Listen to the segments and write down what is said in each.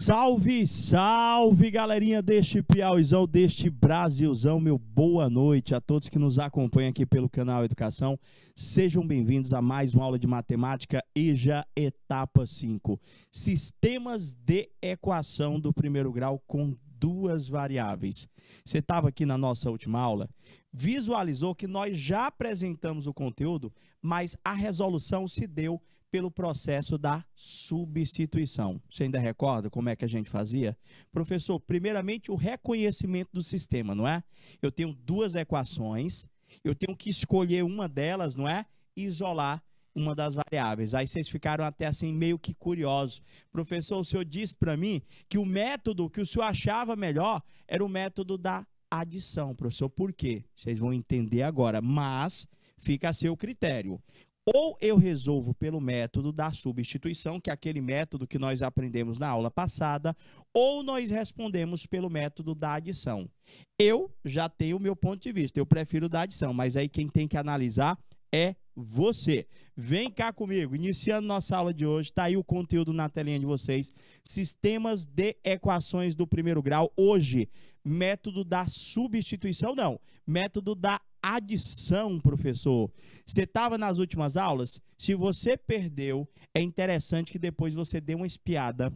Salve, salve, galerinha deste Piauizão, deste Brasilzão, meu boa noite a todos que nos acompanham aqui pelo canal Educação. Sejam bem-vindos a mais uma aula de matemática EJA etapa 5. Sistemas de equação do primeiro grau com duas variáveis. Você estava aqui na nossa última aula, visualizou que nós já apresentamos o conteúdo, mas a resolução se deu pelo processo da substituição. Você ainda recorda como é que a gente fazia? Professor, primeiramente o reconhecimento do sistema, não é? Eu tenho duas equações, eu tenho que escolher uma delas, não é? E isolar uma das variáveis. Aí vocês ficaram até assim meio que curiosos. Professor, o senhor disse para mim que o método que o senhor achava melhor era o método da adição. Professor, por quê? Vocês vão entender agora, mas fica a seu critério. Ou eu resolvo pelo método da substituição, que é aquele método que nós aprendemos na aula passada, ou nós respondemos pelo método da adição. Eu já tenho o meu ponto de vista, eu prefiro da adição, mas aí quem tem que analisar é você. Vem cá comigo, iniciando nossa aula de hoje, está aí o conteúdo na telinha de vocês, sistemas de equações do primeiro grau. Hoje, método da substituição, não, método da adição, professor. Você estava nas últimas aulas? Se você perdeu, é interessante que depois você dê uma espiada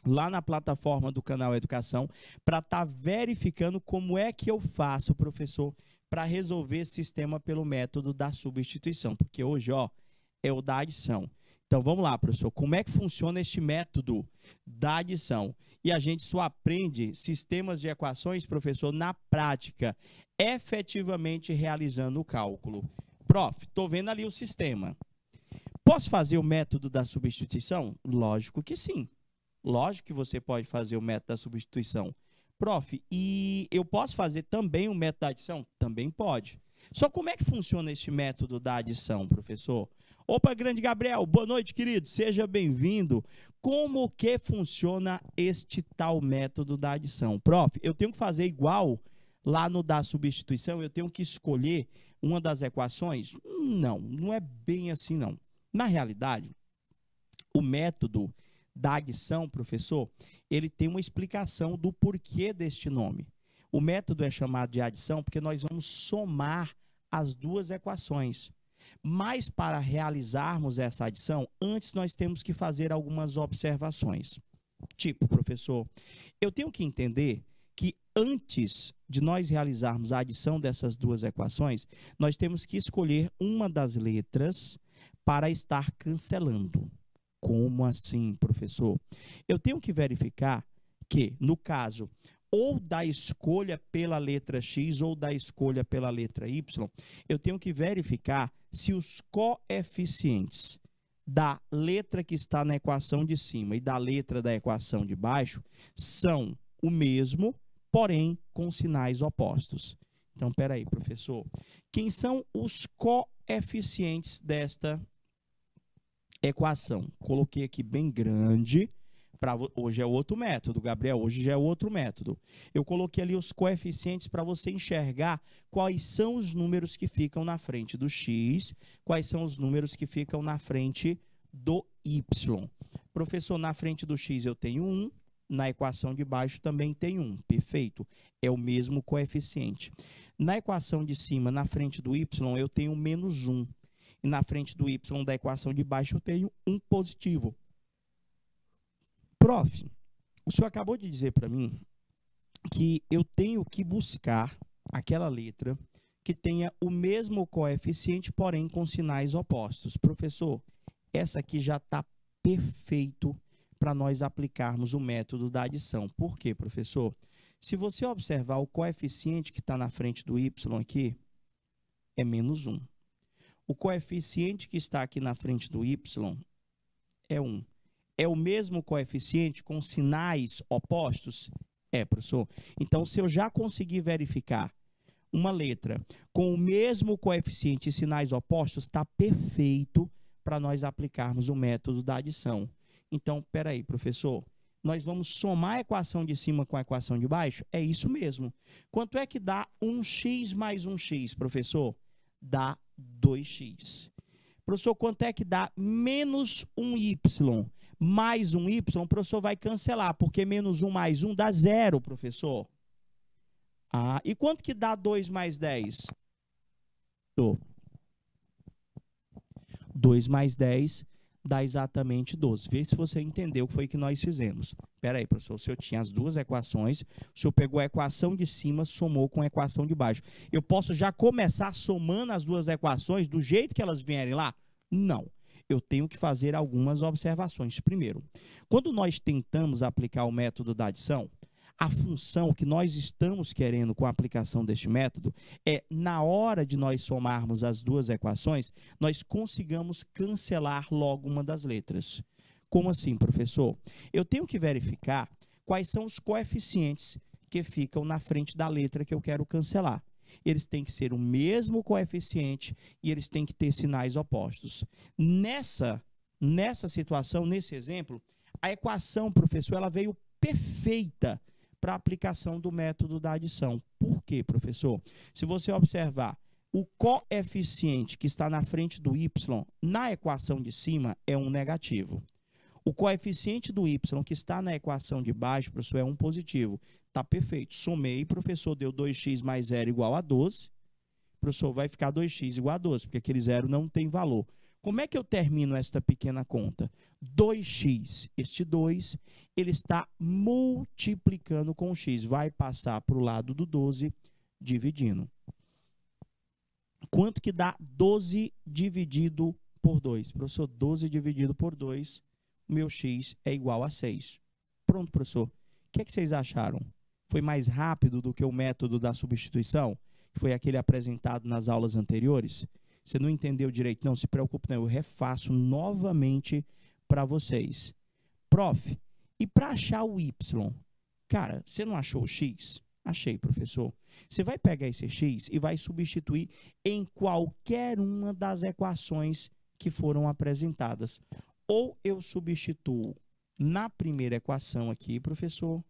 lá na plataforma do canal Educação para estar verificando como é que eu faço, professor, para resolver esse sistema pelo método da substituição, porque hoje, ó, é o da adição. Então, vamos lá, professor, como é que funciona este método da adição? E a gente só aprende sistemas de equações, professor, na prática, efetivamente realizando o cálculo. Prof, estou vendo ali o sistema. Posso fazer o método da substituição? Lógico que sim. Lógico que você pode fazer o método da substituição. Prof, e eu posso fazer também o método da adição? Também pode. Só como é que funciona este método da adição, professor? Opa, grande Gabriel, boa noite, querido, seja bem-vindo. Como que funciona este tal método da adição? Prof, eu tenho que fazer igual lá no da substituição, eu tenho que escolher uma das equações? Não, não é bem assim não. Na realidade, o método da adição, professor, ele tem uma explicação do porquê deste nome. O método é chamado de adição porque nós vamos somar as duas equações. Mas para realizarmos essa adição, antes nós temos que fazer algumas observações. Tipo, professor, eu tenho que entender que antes de nós realizarmos a adição dessas duas equações, nós temos que escolher uma das letras para estar cancelando. Como assim, professor? Eu tenho que verificar que, no caso, ou da escolha pela letra X ou da escolha pela letra Y, eu tenho que verificar se os coeficientes da letra que está na equação de cima e da letra da equação de baixo são o mesmo, porém com sinais opostos. Então, espera aí, professor. Quem são os coeficientes desta equação? Coloquei aqui bem grande. Hoje é outro método, Gabriel, hoje já é outro método. Eu coloquei ali os coeficientes para você enxergar quais são os números que ficam na frente do x, quais são os números que ficam na frente do y. Professor, na frente do x eu tenho 1, na equação de baixo também tem 1, perfeito, é o mesmo coeficiente. Na equação de cima, na frente do y, eu tenho menos 1, e na frente do y da equação de baixo eu tenho 1 positivo. Prof, o senhor acabou de dizer para mim que eu tenho que buscar aquela letra que tenha o mesmo coeficiente, porém com sinais opostos. Professor, essa aqui já está perfeito para nós aplicarmos o método da adição. Por quê, professor? Se você observar o coeficiente que está na frente do y aqui, é menos 1. O coeficiente que está aqui na frente do y é 1. É o mesmo coeficiente com sinais opostos? É, professor. Então, se eu já conseguir verificar uma letra com o mesmo coeficiente e sinais opostos, está perfeito para nós aplicarmos o método da adição. Então, espera aí, professor. Nós vamos somar a equação de cima com a equação de baixo? É isso mesmo. Quanto é que dá 1x mais 1x, professor? Dá 2x. Professor, quanto é que dá menos 1y? mais um y, o professor vai cancelar, porque menos 1 mais 1 dá 0, professor. Ah, e quanto que dá 2 mais 10? 2 mais 10 dá exatamente 12. Vê se você entendeu o que foi que nós fizemos. Espera aí, professor, o senhor tinha as duas equações, o senhor pegou a equação de cima, somou com a equação de baixo. Eu posso já começar somando as duas equações do jeito que elas vierem lá? Não. Eu tenho que fazer algumas observações. Primeiro, quando nós tentamos aplicar o método da adição, a função que nós estamos querendo com a aplicação deste método é, na hora de nós somarmos as duas equações, nós consigamos cancelar logo uma das letras. Como assim, professor? Eu tenho que verificar quais são os coeficientes que ficam na frente da letra que eu quero cancelar. Eles têm que ser o mesmo coeficiente e eles têm que ter sinais opostos. Nessa situação, nesse exemplo, a equação, professor, ela veio perfeita para a aplicação do método da adição. Por quê, professor? Se você observar, o coeficiente que está na frente do y na equação de cima é um negativo. O coeficiente do y que está na equação de baixo, professor, é um positivo. Está perfeito. Somei, professor, deu 2x mais 0 igual a 12. Professor, vai ficar 2x igual a 12, porque aquele zero não tem valor. Como é que eu termino esta pequena conta? 2x, este 2, ele está multiplicando com x. Vai passar para o lado do 12, dividindo. Quanto que dá 12 dividido por 2? Professor, 12 dividido por 2, o meu x é igual a 6. Pronto, professor. O que é que vocês acharam? Foi mais rápido do que o método da substituição? Que foi aquele apresentado nas aulas anteriores? Você não entendeu direito? Não se preocupe, não. Eu refaço novamente para vocês. Prof, e para achar o y? Cara, você não achou o x? Achei, professor. Você vai pegar esse x e vai substituir em qualquer uma das equações que foram apresentadas. Ou eu substituo na primeira equação aqui, professor,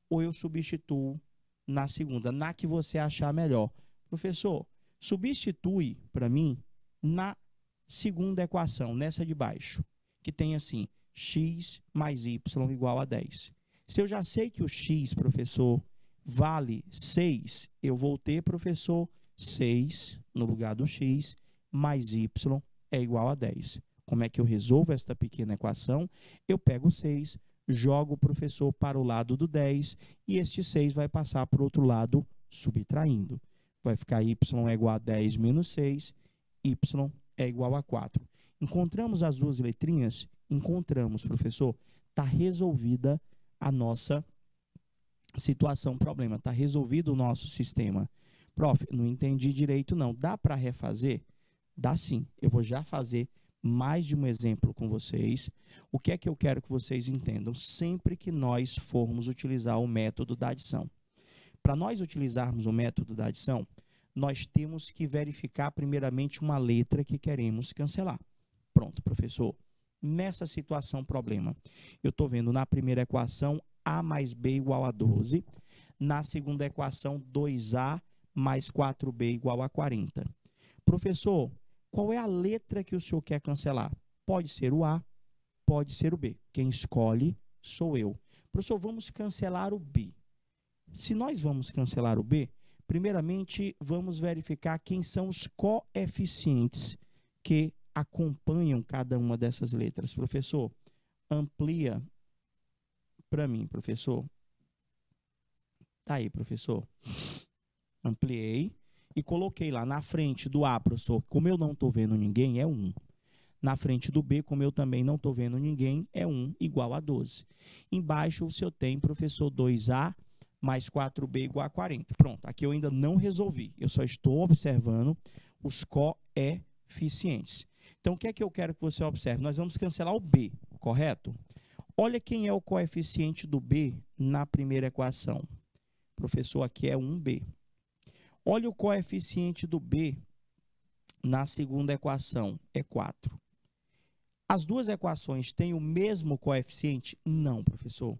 ou eu substituo na segunda, na que você achar melhor. Professor, substitui para mim na segunda equação, nessa de baixo, que tem assim, x mais y igual a 10. Se eu já sei que o x, professor, vale 6, eu vou ter, professor, 6 no lugar do x, mais y é igual a 10. Como é que eu resolvo esta pequena equação? Eu pego 6, jogo o professor para o lado do 10 e este 6 vai passar para o outro lado subtraindo. Vai ficar y é igual a 10 menos 6, y é igual a 4. Encontramos as duas letrinhas? Encontramos, professor. Está resolvida a nossa situação, problema. Está resolvido o nosso sistema. Prof, não entendi direito, não. Dá para refazer? Dá sim. Eu vou já fazer mais de um exemplo com vocês. O que é que eu quero que vocês entendam? Sempre que nós formos utilizar o método da adição. Para nós utilizarmos o método da adição, nós temos que verificar primeiramente uma letra que queremos cancelar. Pronto, professor. Nessa situação, problema. Eu estou vendo na primeira equação a mais b igual a 12. Na segunda equação, 2a mais 4b igual a 40. Professor, qual é a letra que o senhor quer cancelar? Pode ser o a, pode ser o b. Quem escolhe sou eu. Professor, vamos cancelar o b. Se nós vamos cancelar o b, primeiramente vamos verificar quem são os coeficientes que acompanham cada uma dessas letras. Professor, amplia para mim, professor. Tá aí, professor. Ampliei e coloquei lá na frente do A, professor, como eu não estou vendo ninguém, é 1. Na frente do B, como eu também não estou vendo ninguém, é 1 igual a 12. Embaixo, o senhor tem, professor, 2A mais 4b igual a 40. Pronto, aqui eu ainda não resolvi. Eu só estou observando os coeficientes. Então, o que é que eu quero que você observe? Nós vamos cancelar o b, correto? Olha quem é o coeficiente do b na primeira equação. Professor, aqui é 1b. Olha o coeficiente do b na segunda equação, é 4. As duas equações têm o mesmo coeficiente? Não, professor.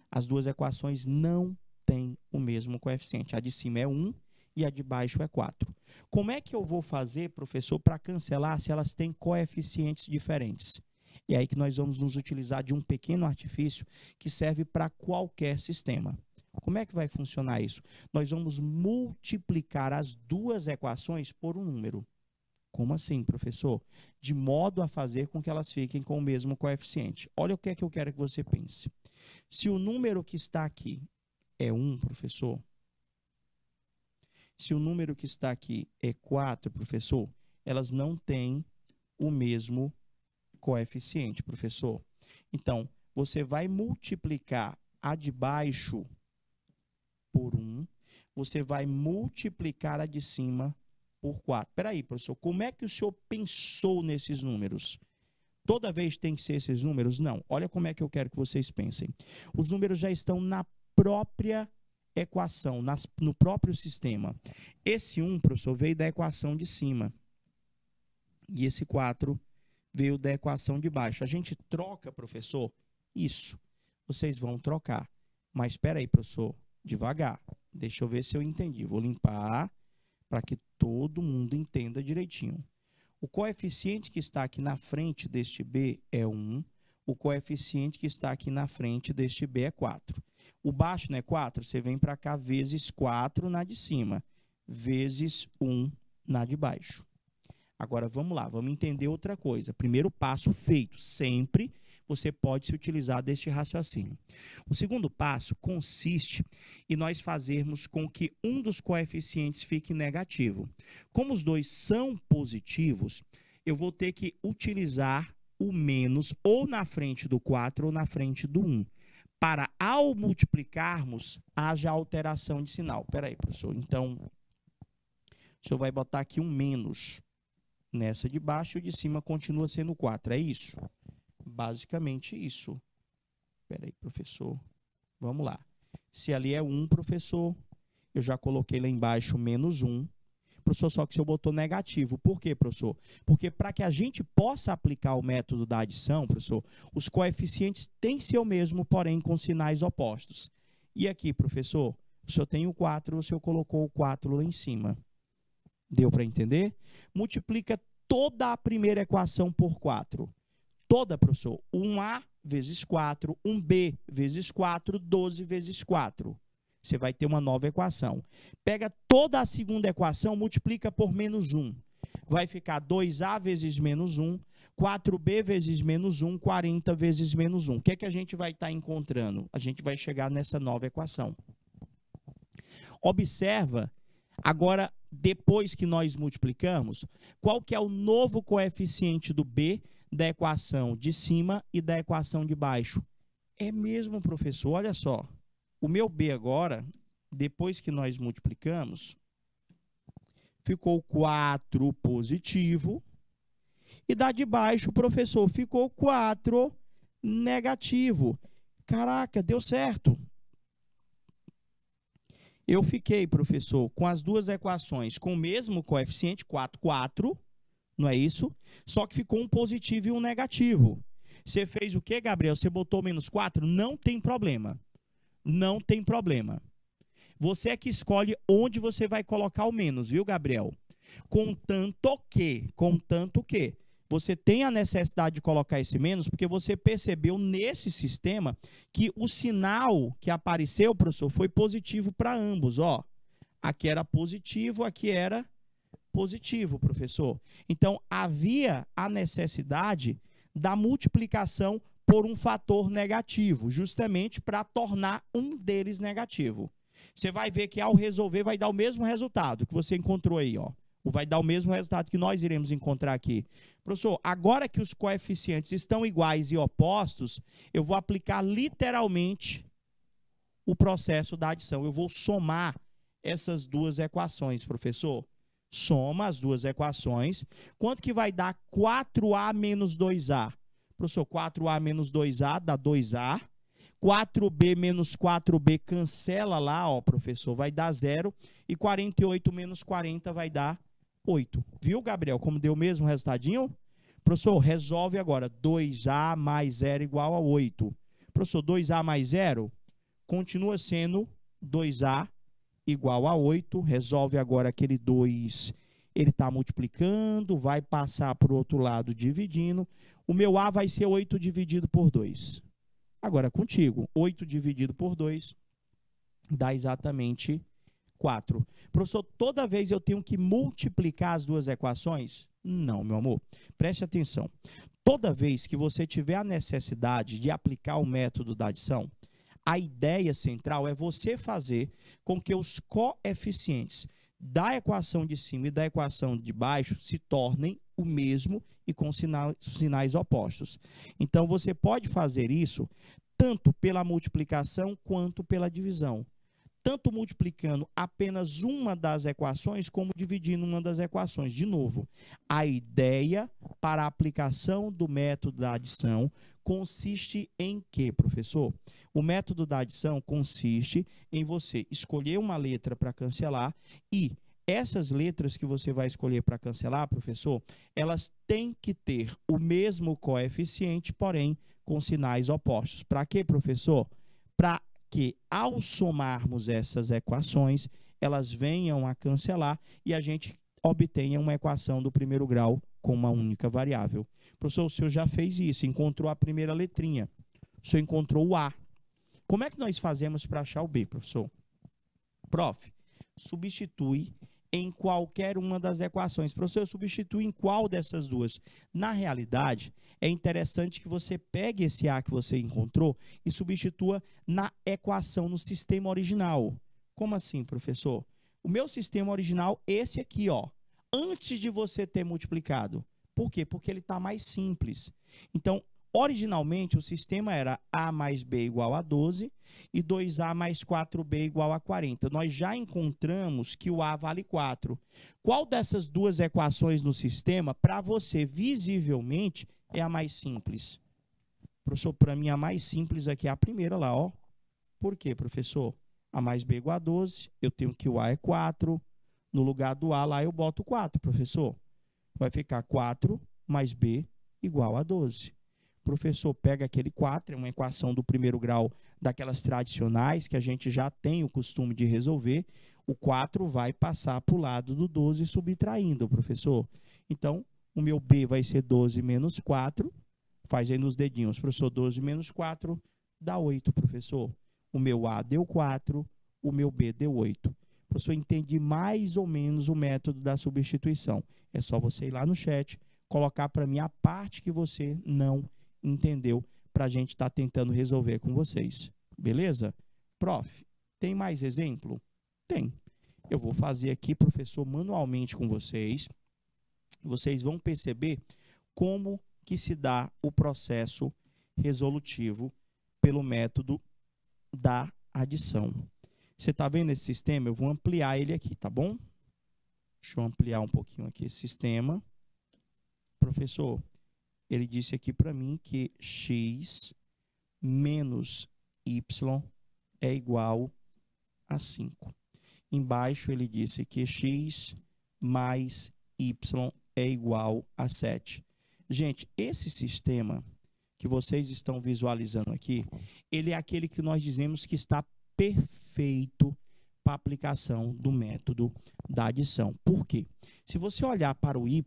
As duas equações não têm o mesmo coeficiente. A de cima é 1 e a de baixo é 4. Como é que eu vou fazer, professor, para cancelar se elas têm coeficientes diferentes? E é aí que nós vamos nos utilizar de um pequeno artifício que serve para qualquer sistema. Como é que vai funcionar isso? Nós vamos multiplicar as duas equações por um número. Como assim, professor? De modo a fazer com que elas fiquem com o mesmo coeficiente. Olha o que é que eu quero que você pense. Se o número que está aqui é 1, professor, se o número que está aqui é 4, professor, elas não têm o mesmo coeficiente, professor. Então, você vai multiplicar a de baixo por 1, você vai multiplicar a de cima por 4. Espera aí, professor, como é que o senhor pensou nesses números? Toda vez tem que ser esses números? Não. Olha como é que eu quero que vocês pensem. Os números já estão na própria equação, no próprio sistema. Esse 1, professor, veio da equação de cima. E esse 4 veio da equação de baixo. A gente troca, professor? Isso. Vocês vão trocar. Mas espera aí, professor. Devagar. Deixa eu ver se eu entendi. Vou limpar para que todo mundo entenda direitinho. O coeficiente que está aqui na frente deste B é 1. O coeficiente que está aqui na frente deste B é 4. O baixo não é 4? Você vem para cá vezes 4 na de cima. Vezes 1 na de baixo. Agora, vamos lá. Vamos entender outra coisa. Primeiro passo feito. Sempre você pode se utilizar deste raciocínio. O segundo passo consiste em nós fazermos com que um dos coeficientes fique negativo. Como os dois são positivos, eu vou ter que utilizar o menos ou na frente do 4 ou na frente do 1. Para, ao multiplicarmos, haja alteração de sinal. Espera aí, professor. Então, o senhor vai botar aqui um menos nessa de baixo e o de cima continua sendo 4. É isso? Basicamente isso. Espera aí, professor. Vamos lá. Se ali é 1, professor, eu já coloquei lá embaixo menos 1. Professor, só que o senhor botou negativo. Por quê, professor? Porque para que a gente possa aplicar o método da adição, professor, os coeficientes têm que ser o mesmo, porém com sinais opostos. E aqui, professor, o senhor tem o 4, o senhor colocou o 4 lá em cima. Deu para entender? Multiplica toda a primeira equação por 4. Toda, professor. 1A vezes 4, 1B vezes 4, 12 vezes 4. Você vai ter uma nova equação. Pega toda a segunda equação, multiplica por menos 1. Vai ficar 2A vezes menos 1, 4B vezes menos 1, 40 vezes menos 1. O que é que a gente vai estar encontrando? A gente vai chegar nessa nova equação. Observa, agora, depois que nós multiplicamos, qual que é o novo coeficiente do B da equação de cima e da equação de baixo? É mesmo, professor, olha só. O meu B agora, depois que nós multiplicamos, ficou 4 positivo. E da de baixo, professor, ficou 4 negativo. Caraca, deu certo. Eu fiquei, professor, com as duas equações com o mesmo coeficiente, 4, 4, não é isso? Só que ficou um positivo e um negativo. Você fez o quê, Gabriel? Você botou menos 4? Não tem problema. Não tem problema. Você é que escolhe onde você vai colocar o menos, viu, Gabriel? Contanto que você tem a necessidade de colocar esse menos, porque você percebeu nesse sistema que o sinal que apareceu, professor, foi positivo para ambos, ó. Aqui era positivo, aqui era positivo, professor. Então, havia a necessidade da multiplicação por um fator negativo, justamente para tornar um deles negativo. Você vai ver que ao resolver vai dar o mesmo resultado que você encontrou aí, ó. Vai dar o mesmo resultado que nós iremos encontrar aqui. Professor, agora que os coeficientes estão iguais e opostos, eu vou aplicar literalmente o processo da adição. Eu vou somar essas duas equações, professor. Soma as duas equações. Quanto que vai dar 4A menos 2A? Professor, 4A menos 2A dá 2A. 4B menos 4B cancela lá, ó, professor, vai dar 0. E 48 menos 40 vai dar 8. Viu, Gabriel, como deu o mesmo resultadinho? Professor, resolve agora. 2A mais 0 igual a 8. Professor, 2A mais 0 continua sendo 2A igual a 8. Resolve agora aquele 2. Ele está multiplicando, vai passar para o outro lado dividindo. O meu A vai ser 8 dividido por 2. Agora, contigo, 8 dividido por 2 dá exatamente 4. Professor, toda vez eu tenho que multiplicar as duas equações? Não, meu amor. Preste atenção. Toda vez que você tiver a necessidade de aplicar o método da adição, a ideia central é você fazer com que os coeficientes da equação de cima e da equação de baixo se tornem o mesmo e com sinais opostos. Então, você pode fazer isso tanto pela multiplicação quanto pela divisão. Tanto multiplicando apenas uma das equações, como dividindo uma das equações. De novo, a ideia para a aplicação do método da adição consiste em quê, professor? O método da adição consiste em você escolher uma letra para cancelar e essas letras que você vai escolher para cancelar, professor, elas têm que ter o mesmo coeficiente, porém com sinais opostos. Para quê, professor? Para que, ao somarmos essas equações, elas venham a cancelar e a gente obtenha uma equação do primeiro grau com uma única variável. Professor, o senhor já fez isso, encontrou a primeira letrinha. O senhor encontrou o A. Como é que nós fazemos para achar o B, professor? Prof, substitui em qualquer uma das equações. Professor, eu substituo em qual dessas duas? Na realidade, é interessante que você pegue esse A que você encontrou e substitua na equação, no sistema original. Como assim, professor? O meu sistema original, esse aqui, ó, antes de você ter multiplicado. Por quê? Porque ele está mais simples. Então, originalmente, o sistema era A mais B igual a 12 e 2A mais 4B igual a 40. Nós já encontramos que o A vale 4. Qual dessas duas equações no sistema, para você, visivelmente, é a mais simples? Professor, para mim, a mais simples aqui é a primeira lá, ó. Por quê, professor? A mais B igual a 12, eu tenho que o A é 4. No lugar do A lá eu boto 4, professor. Vai ficar 4 mais B igual a 12. Professor, pega aquele 4, é uma equação do primeiro grau daquelas tradicionais que a gente já tem o costume de resolver. O 4 vai passar para o lado do 12 subtraindo, professor. Então, o meu B vai ser 12 menos 4. Faz aí nos dedinhos, professor, 12 menos 4 dá 8, professor. O meu A deu 4, o meu B deu 8. Professor, entendi mais ou menos o método da substituição. É só você ir lá no chat, colocar para mim a parte que você não entendeu, para a gente estar tentando resolver com vocês. Beleza? Prof, tem mais exemplo? Tem. Eu vou fazer aqui, professor, manualmente com vocês. Vocês vão perceber como que se dá o processo resolutivo pelo método da adição. Você está vendo esse sistema? Eu vou ampliar ele aqui, tá bom? Deixa eu ampliar um pouquinho aqui esse sistema. Professor, ele disse aqui para mim que x menos y é igual a 5. Embaixo ele disse que x mais y é igual a 7. Gente, esse sistema que vocês estão visualizando aqui, ele é aquele que nós dizemos que está perfeito para a aplicação do método da adição. Por quê? Se você olhar para o y,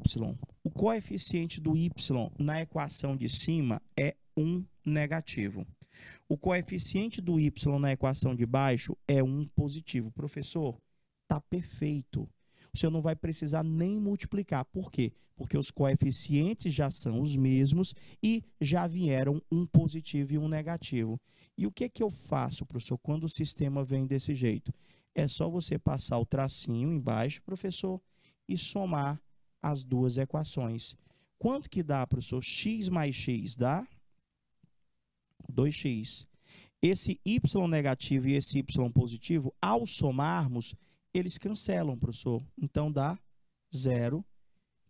o coeficiente do y na equação de cima é 1 negativo. O coeficiente do y na equação de baixo é 1 positivo. Professor, está perfeito. O senhor não vai precisar nem multiplicar. Por quê? Porque os coeficientes já são os mesmos e já vieram um positivo e um negativo. E o que que eu faço, professor, quando o sistema vem desse jeito? É só você passar o tracinho embaixo, professor, e somar as duas equações. Quanto que dá, professor? X mais x dá 2x. Esse y negativo e esse y positivo, ao somarmos, eles cancelam, professor. Então, dá 0,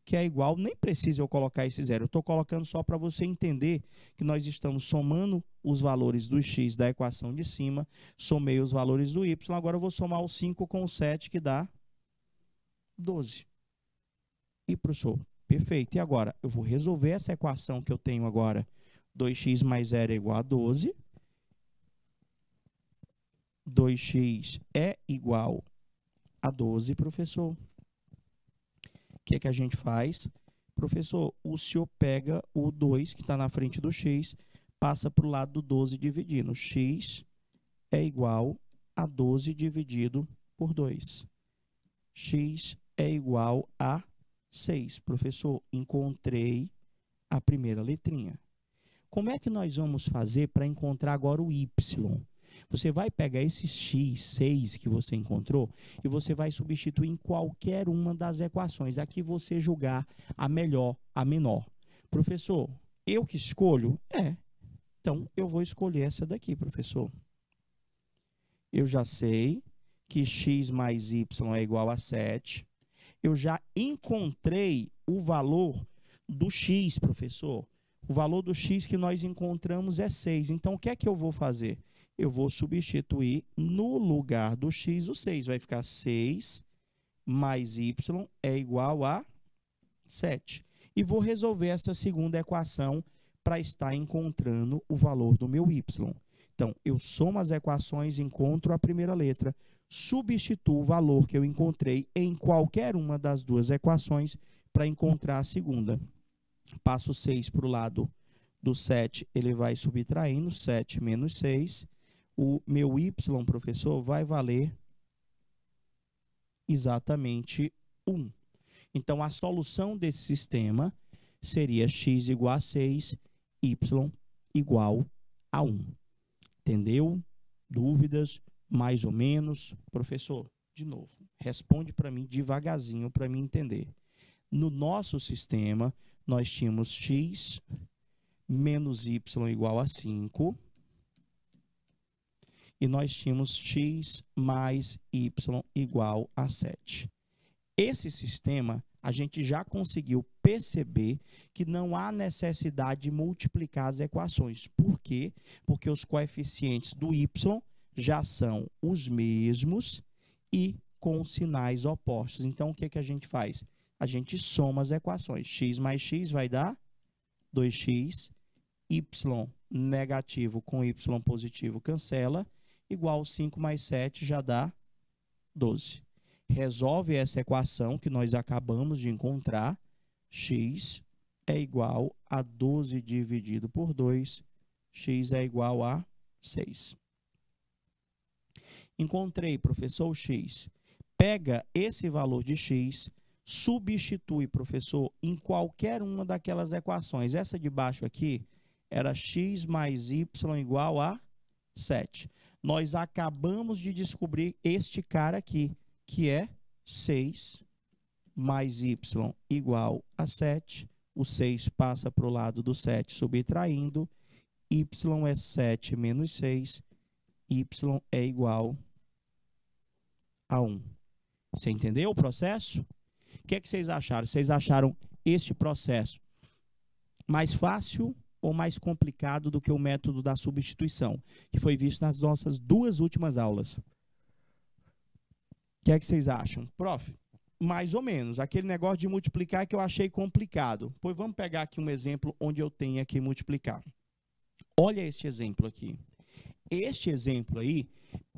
que é igual, nem precisa eu colocar esse 0. Eu estou colocando só para você entender que nós estamos somando os valores do x da equação de cima, somei os valores do y, agora eu vou somar o 5 com o 7, que dá 12. E, professor, perfeito. E agora, eu vou resolver essa equação que eu tenho agora. 2x mais 0 é igual a 12. 2x é igual a 12, professor. O que é que a gente faz? Professor, o senhor pega o 2 que está na frente do x, passa para o lado do 12 dividindo. X é igual a 12 dividido por 2. X é igual a 6. Professor, encontrei a primeira letrinha. Como é que nós vamos fazer para encontrar agora o y? Você vai pegar esse x, 6 que você encontrou, e você vai substituir em qualquer uma das equações. Aqui você julgar a melhor, a menor. Professor, eu que escolho? Então, eu vou escolher essa daqui, professor. Eu já sei que x mais y é igual a 7. Eu já encontrei o valor do x, professor. O valor do x que nós encontramos é 6. Então, o que é que eu vou fazer? Eu vou substituir no lugar do x o 6. Vai ficar 6 mais y é igual a 7. E vou resolver essa segunda equação para estar encontrando o valor do meu y. Então, eu somo as equações, encontro a primeira letra, substituo o valor que eu encontrei em qualquer uma das duas equações para encontrar a segunda. Passo 6 para o lado do 7, ele vai subtraindo, 7 menos 6. O meu y, professor, vai valer exatamente 1. Então, a solução desse sistema seria x igual a 6, y igual a 1. Entendeu? Dúvidas? Mais ou menos? Professor, de novo, responde para mim devagarzinho para mim entender. No nosso sistema, nós tínhamos x menos y igual a 5. E nós tínhamos x mais y igual a 7. Esse sistema, a gente já conseguiu perceber que não há necessidade de multiplicar as equações. Por quê? Porque os coeficientes do y já são os mesmos e com sinais opostos. Então, o que que a gente faz? A gente soma as equações. X mais x vai dar 2x, y negativo com y positivo cancela, igual 5 mais 7 já dá 12. Resolve essa equação que nós acabamos de encontrar. X é igual a 12 dividido por 2. X é igual a 6. Encontrei, professor, o x. Pega esse valor de x, substitui, professor, em qualquer uma daquelas equações. Essa de baixo aqui era x mais y igual a 7. Nós acabamos de descobrir este cara aqui, que é 6 mais y igual a 7. O 6 passa para o lado do 7, subtraindo. Y é 7 menos 6. Y é igual a 1. Você entendeu o processo? O que é que vocês acharam? Vocês acharam este processo mais fácil ou mais complicado do que o método da substituição, que foi visto nas nossas duas últimas aulas? O que é que vocês acham? Prof, mais ou menos. Aquele negócio de multiplicar que eu achei complicado. Pois vamos pegar aqui um exemplo onde eu tenha que multiplicar. Olha este exemplo aqui. Este exemplo aí,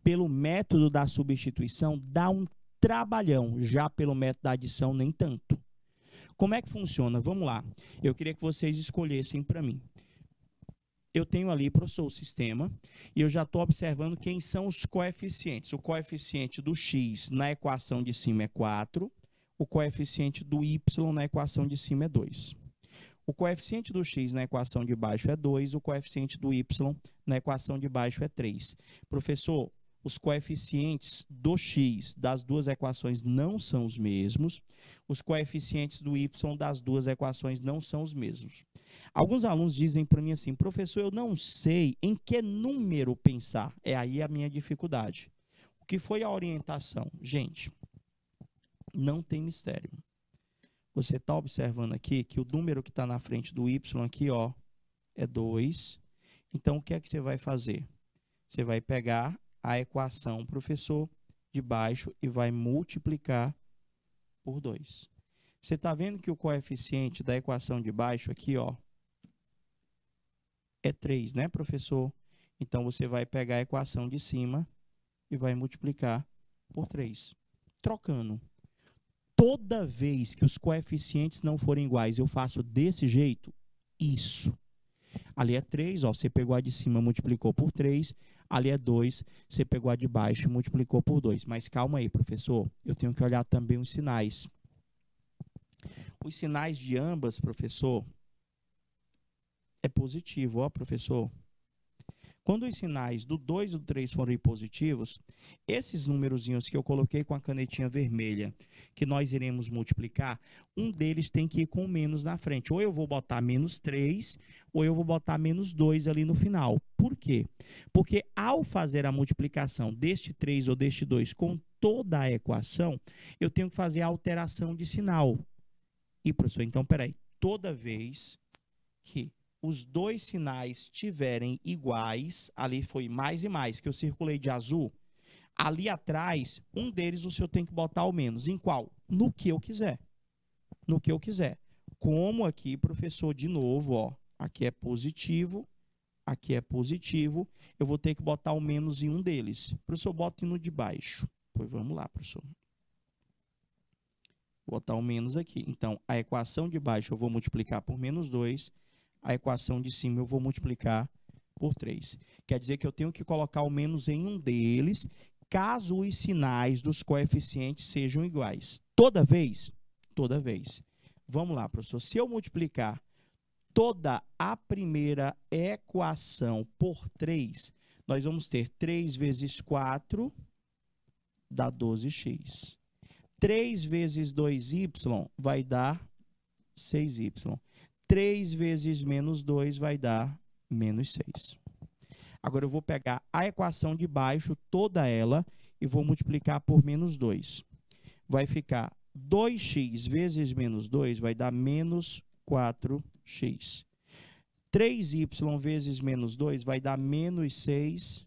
pelo método da substituição, dá um trabalhão. Já pelo método da adição, nem tanto. Como é que funciona? Vamos lá. Eu queria que vocês escolhessem para mim. Eu tenho ali, professor, o sistema, e eu já estou observando quem são os coeficientes. O coeficiente do x na equação de cima é 4, o coeficiente do y na equação de cima é 2. O coeficiente do x na equação de baixo é 2, o coeficiente do y na equação de baixo é 3. Professor, os coeficientes do x das duas equações não são os mesmos, os coeficientes do y das duas equações não são os mesmos. Alguns alunos dizem para mim assim, professor, eu não sei em que número pensar. É aí a minha dificuldade. O que foi a orientação? Gente, não tem mistério. Você está observando aqui que o número que está na frente do y aqui, ó, é 2. Então, o que é que você vai fazer? Você vai pegar a equação, professor, de baixo e vai multiplicar por 2. Você está vendo que o coeficiente da equação de baixo aqui, ó, é 3, né, professor? Então, você vai pegar a equação de cima e vai multiplicar por 3. Trocando. Toda vez que os coeficientes não forem iguais, eu faço desse jeito, isso. Ali é 3, ó, você pegou a de cima, multiplicou por 3. Ali é 2, você pegou a de baixo e multiplicou por 2. Mas calma aí, professor, eu tenho que olhar também os sinais. Os sinais de ambas, professor, é positivo, ó, professor. Quando os sinais do 2 e do 3 forem positivos, esses númerozinhos que eu coloquei com a canetinha vermelha, que nós iremos multiplicar, um deles tem que ir com menos na frente. Ou eu vou botar menos 3, ou eu vou botar menos 2 ali no final. Por quê? Porque ao fazer a multiplicação deste 3 ou deste 2 com toda a equação, eu tenho que fazer a alteração de sinal. E, professor, então, peraí, toda vez que os dois sinais tiverem iguais, ali foi mais e mais, que eu circulei de azul, ali atrás, um deles o senhor tem que botar o menos. Em qual? No que eu quiser. No que eu quiser. Como aqui, professor, de novo, ó, aqui é positivo, eu vou ter que botar o menos em um deles. Professor, bota no de baixo. Pois vamos lá, professor. Vou botar o menos aqui. Então, a equação de baixo eu vou multiplicar por menos 2, a equação de cima eu vou multiplicar por 3. Quer dizer que eu tenho que colocar o menos em um deles, caso os sinais dos coeficientes sejam iguais. Toda vez? Toda vez. Vamos lá, professor. Se eu multiplicar toda a primeira equação por 3, nós vamos ter 3 vezes 4 dá 12x. 3 vezes 2y vai dar 6y. 3 vezes menos 2 vai dar menos 6. Agora, eu vou pegar a equação de baixo, toda ela, e vou multiplicar por menos 2. Vai ficar 2x vezes menos 2 vai dar menos 4x. 3y vezes menos 2 vai dar menos 6y.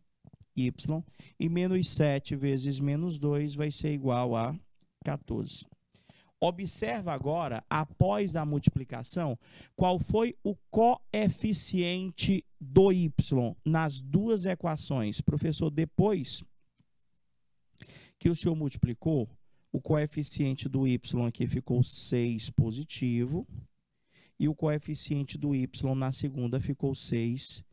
E menos 7 vezes menos 2 vai ser igual a 14. Observa agora, após a multiplicação, qual foi o coeficiente do y nas duas equações. Professor, depois que o senhor multiplicou, o coeficiente do y aqui ficou 6 positivo e o coeficiente do y na segunda ficou 6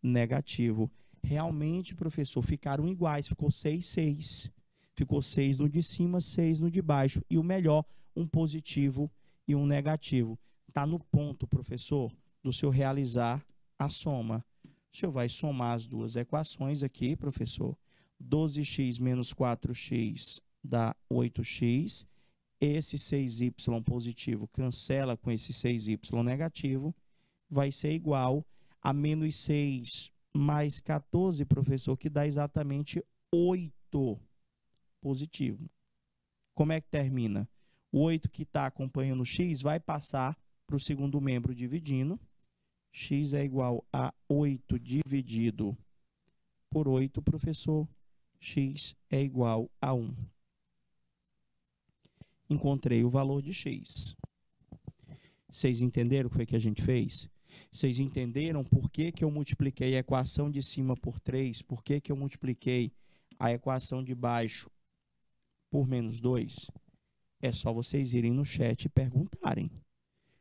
negativo. Realmente, professor, ficaram iguais, ficou 6, 6. Ficou 6 no de cima, 6 no de baixo. E o melhor, um positivo e um negativo. Está no ponto, professor, do senhor realizar a soma. O senhor vai somar as duas equações aqui, professor. 12x menos 4x dá 8x. Esse 6y positivo cancela com esse 6y negativo. Vai ser igual a menos 6 mais 14, professor, que dá exatamente 8 positivo. Como é que termina? O 8 que está acompanhando o x vai passar para o segundo membro dividindo. X é igual a 8 dividido por 8, professor. X é igual a 1. Encontrei o valor de x. Vocês entenderam o que foi que a gente fez? Vocês entenderam por que que eu multipliquei a equação de cima por 3? Por que que eu multipliquei a equação de baixo por menos 2? É só vocês irem no chat e perguntarem.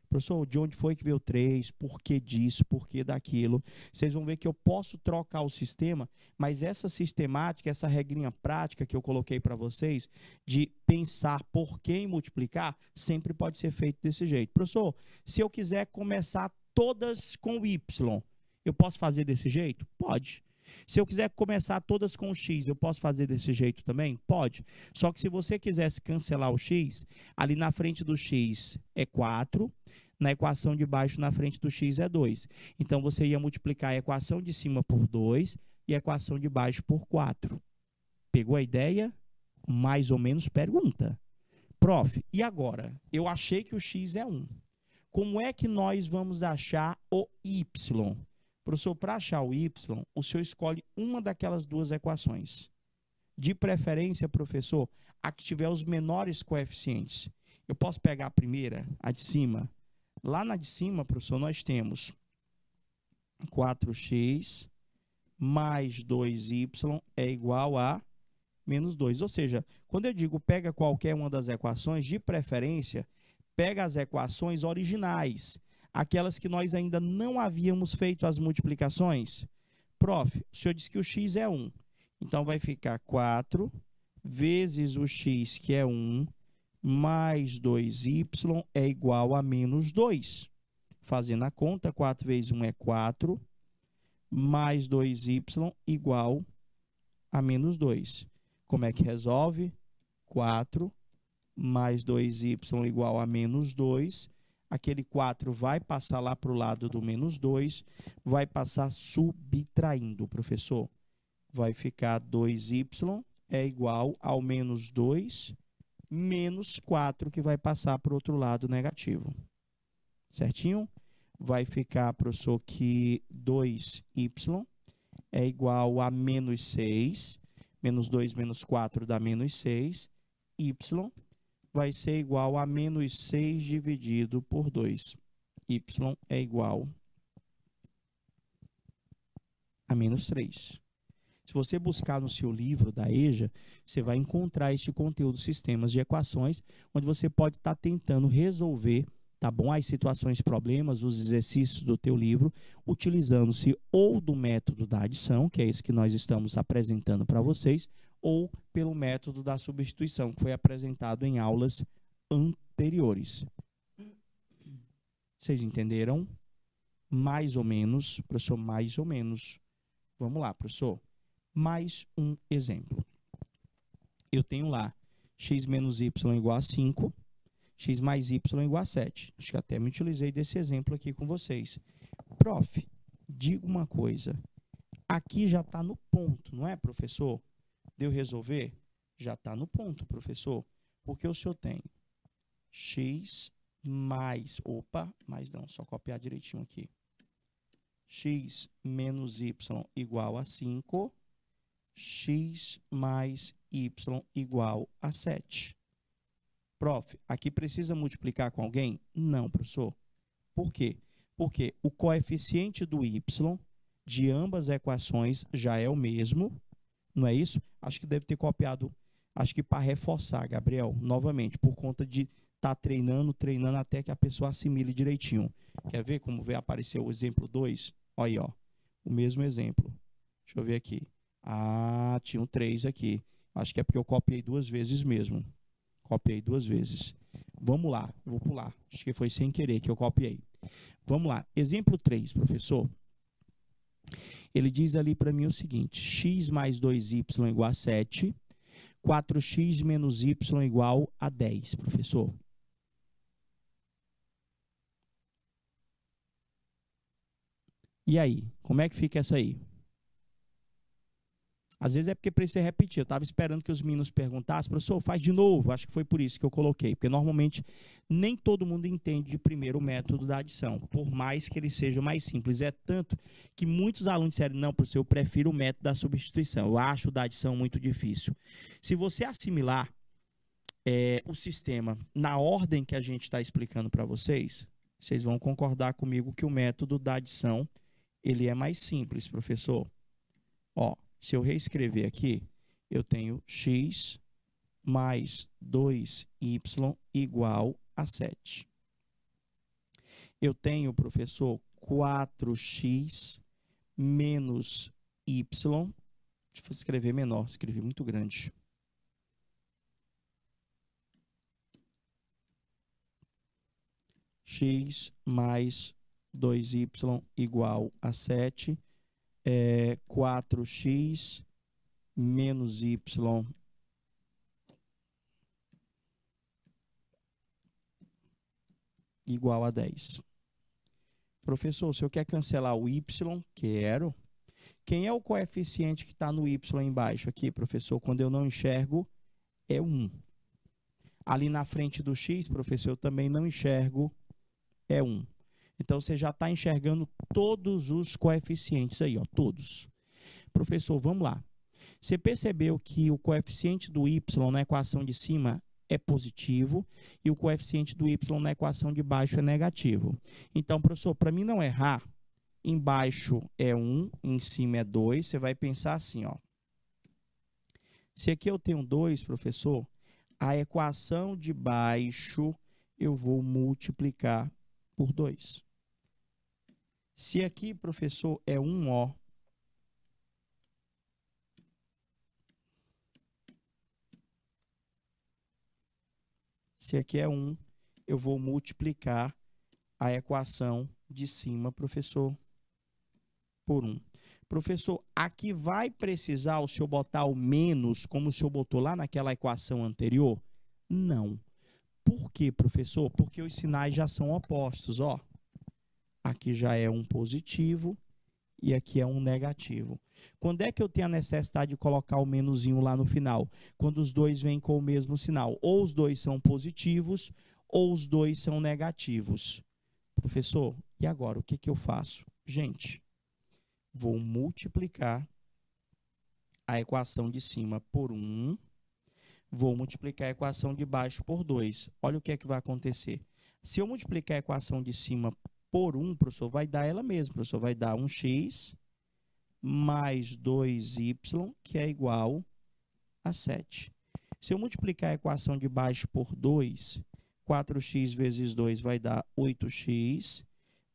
Professor, de onde foi que veio 3? Por que disso? Por que daquilo? Vocês vão ver que eu posso trocar o sistema, mas essa sistemática, essa regrinha prática que eu coloquei para vocês, de pensar por que e multiplicar, sempre pode ser feito desse jeito. Professor, se eu quiser começar todas com y, eu posso fazer desse jeito? Pode. Se eu quiser começar todas com x, eu posso fazer desse jeito também? Pode. Só que se você quisesse cancelar o x, ali na frente do x é 4, na equação de baixo na frente do x é 2. Então, você ia multiplicar a equação de cima por 2 e a equação de baixo por 4. Pegou a ideia? Mais ou menos pergunta. Prof, e agora? Eu achei que o x é 1. Como é que nós vamos achar o y? Professor, para achar o y, o senhor escolhe uma daquelas duas equações. De preferência, professor, a que tiver os menores coeficientes. Eu posso pegar a primeira, a de cima. Lá na de cima, professor, nós temos 4x mais 2y é igual a menos 2. Ou seja, quando eu digo pega qualquer uma das equações, de preferência, pega as equações originais, aquelas que nós ainda não havíamos feito as multiplicações. Prof, o senhor disse que o x é 1. Então, vai ficar 4 vezes o x, que é 1, mais 2y é igual a menos 2. Fazendo a conta, 4 vezes 1 é 4, mais 2y igual a menos 2. Como é que resolve? 4 mais 2y igual a menos 2. Aquele 4 vai passar lá para o lado do menos 2, vai passar subtraindo, professor. Vai ficar 2y é igual ao menos 2 menos 4, que vai passar para o outro lado negativo. Certinho? Vai ficar, professor, que 2y é igual a menos 6. Menos 2 menos 4 dá menos 6. Y vai ser igual a menos 6 dividido por 2. Y é igual a menos 3. Se você buscar no seu livro da EJA, você vai encontrar este conteúdo, sistemas de equações, onde você pode estar tentando resolver, tá bom, as situações, problemas, os exercícios do teu livro, utilizando-se ou do método da adição, que é esse que nós estamos apresentando para vocês, ou pelo método da substituição, que foi apresentado em aulas anteriores. Vocês entenderam? Mais ou menos, professor, mais ou menos. Vamos lá, professor. Mais um exemplo. Eu tenho lá x menos y igual a 5, x mais y igual a 7. Acho que até me utilizei desse exemplo aqui com vocês. Prof, diga uma coisa. Aqui já está no ponto, não é, professor? Deu resolver? Já está no ponto, professor. Porque o senhor tem x mais... Opa, mais não, só copiar direitinho aqui. X menos y igual a 5. X mais y igual a 7. Prof, aqui precisa multiplicar com alguém? Não, professor. Por quê? Porque o coeficiente do y de ambas as equações já é o mesmo, não é isso? Acho que deve ter copiado, acho que para reforçar, Gabriel, novamente, por conta de estar treinando até que a pessoa assimile direitinho. Quer ver como vai aparecer o exemplo 2? Olha aí, ó, o mesmo exemplo. Deixa eu ver aqui. Ah, tinha um 3 aqui. Acho que é porque eu copiei 2 vezes mesmo. Copiei 2 vezes. Vamos lá, eu vou pular. Acho que foi sem querer que eu copiei. Vamos lá. Exemplo 3, professor. Ele diz ali para mim o seguinte. X mais 2y igual a 7. 4x menos y igual a 10, professor. E aí? Como é que fica essa aí? Às vezes é porque precisa repetir. Eu estava esperando que os meninos perguntassem, professor, faz de novo. Acho que foi por isso que eu coloquei. Porque normalmente nem todo mundo entende de primeiro o método da adição, por mais que ele seja mais simples. É tanto que muitos alunos disseram, não, professor, eu prefiro o método da substituição. Eu acho o da adição muito difícil. Se você assimilar o sistema na ordem que a gente está explicando para vocês, vocês vão concordar comigo que o método da adição ele é mais simples, professor. Ó. Se eu reescrever aqui, eu tenho x mais 2y igual a 7. Eu tenho, professor, 4x menos y. Deixa eu escrever menor, escrevi muito grande. X mais 2y igual a 7. 4x menos y igual a 10. Professor, se eu quer cancelar o y, quero. Quem é o coeficiente que está no y embaixo aqui, professor? Quando eu não enxergo, é 1. Ali na frente do x, professor, eu também não enxergo, é 1. Então, você já está enxergando todos os coeficientes aí, ó, todos. Professor, vamos lá. Você percebeu que o coeficiente do y na equação de cima é positivo e o coeficiente do y na equação de baixo é negativo. Então, professor, para mim não errar, embaixo é 1, em cima é 2. Você vai pensar assim, ó. Se aqui eu tenho 2, professor, a equação de baixo eu vou multiplicar por 2. Se aqui, professor, é 1O, se aqui é 1, eu vou multiplicar a equação de cima, professor, por 1. Professor, aqui vai precisar o senhor botar o menos, como o senhor botou lá naquela equação anterior? Não. Por quê, professor? Porque os sinais já são opostos, ó. Aqui já é um positivo e aqui é um negativo. Quando é que eu tenho a necessidade de colocar o menusinho lá no final? Quando os dois vêm com o mesmo sinal. Ou os dois são positivos, ou os dois são negativos. Professor, e agora, o que que eu faço? Gente, vou multiplicar a equação de cima por 1. Vou multiplicar a equação de baixo por 2. Olha o que é que vai acontecer. Se eu multiplicar a equação de cima por 1, professor, vai dar ela mesma. Professor, vai dar 1x mais 2y, que é igual a 7. Se eu multiplicar a equação de baixo por 2, 4x vezes 2 vai dar 8x.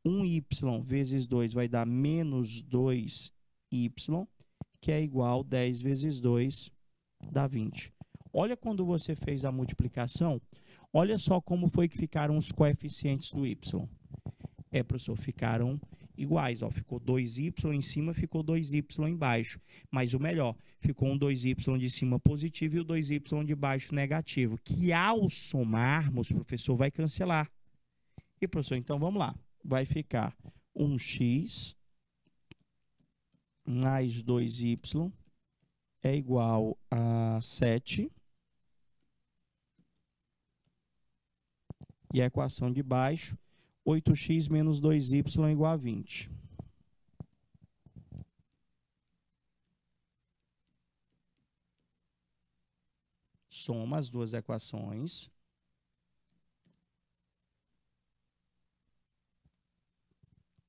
1y vezes 2 vai dar menos 2y, que é igual a 10 vezes 2, dá 20. Olha quando você fez a multiplicação, olha só como foi que ficaram os coeficientes do y. Professor, ficaram iguais, ó, ficou 2y em cima, ficou 2y embaixo. Mas o melhor, ficou um 2y de cima positivo e o 2y de baixo negativo, que ao somarmos, professor, vai cancelar. E, professor, então vamos lá. Vai ficar 1x mais 2y é igual a 7. E a equação de baixo, 8x menos 2y é igual a 20. Soma as duas equações.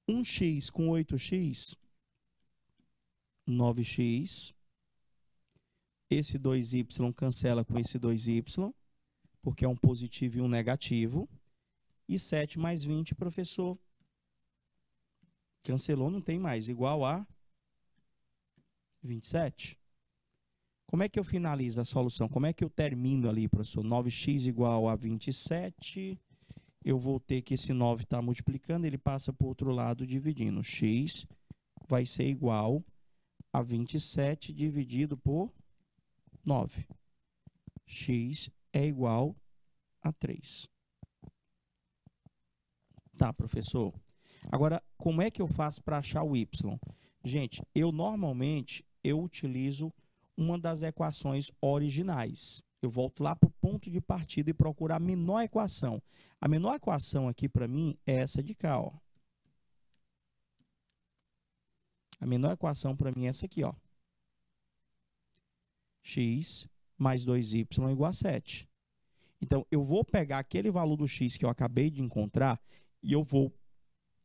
Um x com 8x, 9x. Esse 2y cancela com esse 2y, porque é um positivo e um negativo. E 7 mais 20, professor, cancelou, não tem mais, igual a 27. Como é que eu finalizo a solução? Como é que eu termino ali, professor? 9x igual a 27. Eu vou ter que esse 9 está multiplicando, ele passa para o outro lado dividindo. X vai ser igual a 27 dividido por 9. X é igual a 3. Tá, professor. Agora, como é que eu faço para achar o y? Gente, normalmente eu utilizo uma das equações originais. Eu volto lá para o ponto de partida e procuro a menor equação. A menor equação aqui para mim é essa de cá, ó. A menor equação para mim é essa aqui, ó. X mais 2y é igual a 7. Então, eu vou pegar aquele valor do x que eu acabei de encontrar e eu vou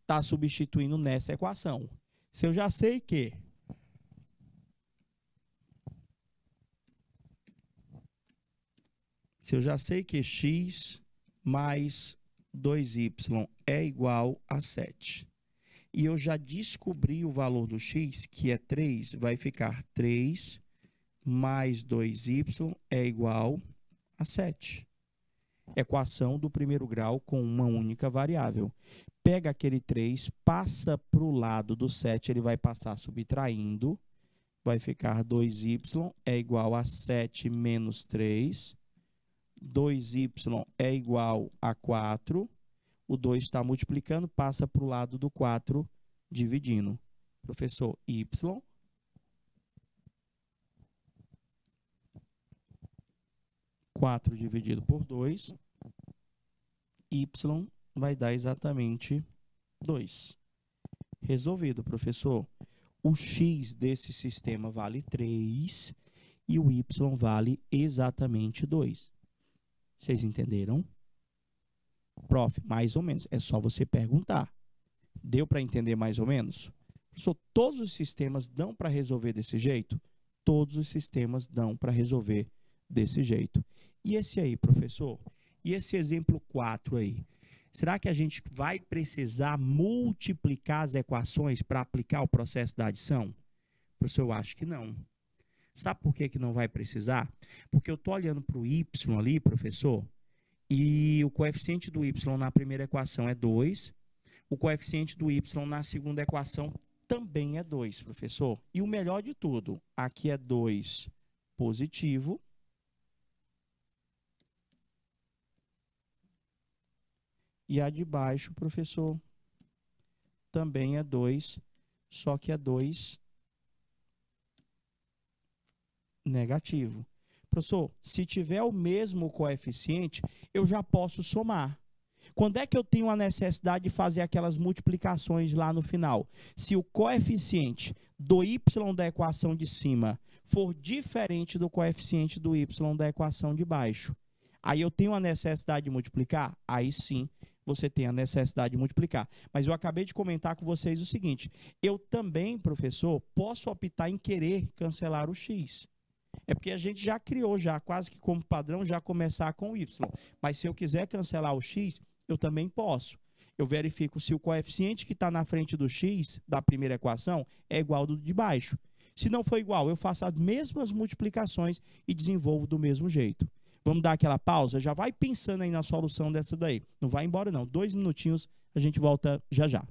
estar substituindo nessa equação. Se eu já sei que x mais 2y é igual a 7, e eu já descobri o valor do x, que é 3, vai ficar 3 mais 2y é igual a 7. Equação do primeiro grau com uma única variável. Pega aquele 3, passa para o lado do 7, ele vai passar subtraindo, vai ficar 2y é igual a 7 menos 3, 2y é igual a 4, o 2 está multiplicando, passa para o lado do 4, dividindo. Professor, y 4 dividido por 2, y vai dar exatamente 2. Resolvido, professor. O x desse sistema vale 3 e o y vale exatamente 2. Vocês entenderam? Prof, mais ou menos. É só você perguntar. Deu para entender mais ou menos? Professor, todos os sistemas dão para resolver desse jeito? todos os sistemas dão para resolver desse jeito. E esse aí, professor? E esse exemplo 4 aí? Será que a gente vai precisar multiplicar as equações para aplicar o processo da adição? Professor, eu acho que não. Sabe por que não vai precisar? Porque eu estou olhando para o y ali, professor, e o coeficiente do y na primeira equação é 2, o coeficiente do y na segunda equação também é 2, professor. E o melhor de tudo, aqui é 2 positivo, e a de baixo, professor, também é 2, só que é 2 negativo. Professor, se tiver o mesmo coeficiente, eu já posso somar. Quando é que eu tenho a necessidade de fazer aquelas multiplicações lá no final? Se o coeficiente do y da equação de cima for diferente do coeficiente do y da equação de baixo, aí eu tenho a necessidade de multiplicar? Aí sim, você tem a necessidade de multiplicar. Mas eu acabei de comentar com vocês o seguinte, eu também, professor, posso optar em querer cancelar o x. É porque a gente já criou, já quase que como padrão, já começar com o y. Mas se eu quiser cancelar o x, eu também posso. Eu verifico se o coeficiente que está na frente do x, da primeira equação, é igual ao do de baixo. Se não for igual, eu faço as mesmas multiplicações e desenvolvo do mesmo jeito. Vamos dar aquela pausa? Já vai pensando aí na solução dessa daí. Não vai embora não. 2 minutinhos, a gente volta já já.